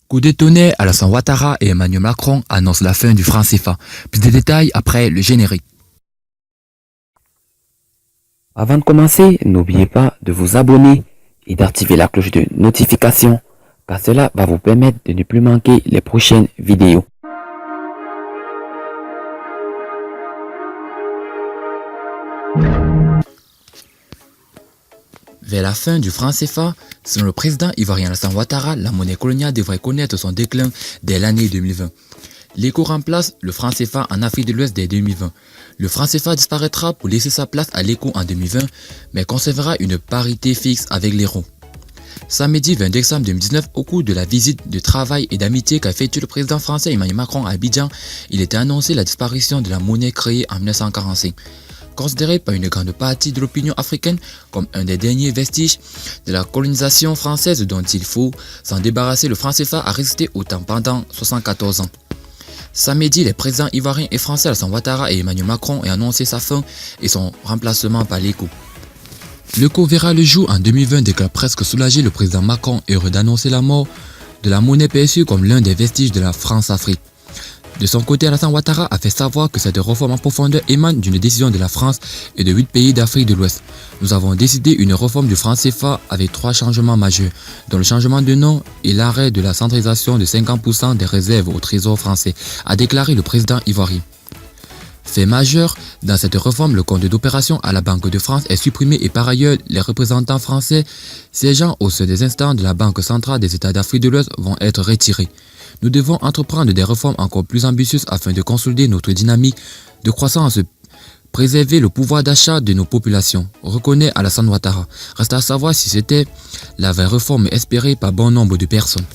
Coup de tonnerre, Alassane Ouattara et Emmanuel Macron annoncent la fin du franc CFA. Plus de détails après le générique. Avant de commencer, n'oubliez pas de vous abonner et d'activer la cloche de notification, car cela va vous permettre de ne plus manquer les prochaines vidéos. Vers la fin du franc CFA, selon le président ivoirien Alassane Ouattara, la monnaie coloniale devrait connaître son déclin dès l'année 2020. L'ECO remplace le franc CFA en Afrique de l'Ouest dès 2020. Le franc CFA disparaîtra pour laisser sa place à l'ECO en 2020, mais conservera une parité fixe avec l'euro. Samedi 20 décembre 2019, au cours de la visite de travail et d'amitié qu'a effectué le président français Emmanuel Macron à Abidjan, il était annoncé la disparition de la monnaie créée en 1945. Considéré par une grande partie de l'opinion africaine comme un des derniers vestiges de la colonisation française dont il faut s'en débarrasser, le franc CFA a résisté au temps pendant 74 ans. Samedi, les présidents ivoiriens et français Alassane Ouattara et Emmanuel Macron ont annoncé sa fin et son remplacement par l'ECO. L'ECO verra le jour en 2020, déclare presque soulagé le président Macron, heureux d'annoncer la mort de la monnaie perçue comme l'un des vestiges de la France-Afrique. De son côté, Alassane Ouattara a fait savoir que cette réforme en profondeur émane d'une décision de la France et de 8 pays d'Afrique de l'Ouest. Nous avons décidé une réforme du franc CFA avec 3 changements majeurs, dont le changement de nom et l'arrêt de la centralisation de 50% des réserves au trésor français, a déclaré le président ivoirien. Fait majeur, dans cette réforme, le compte d'opération à la Banque de France est supprimé et par ailleurs, les représentants français siégeant au sein des instances de la Banque centrale des États d'Afrique de l'Ouest vont être retirés. Nous devons entreprendre des réformes encore plus ambitieuses afin de consolider notre dynamique de croissance, préserver le pouvoir d'achat de nos populations, reconnaît Alassane Ouattara. Reste à savoir si c'était la vraie réforme espérée par bon nombre de personnes.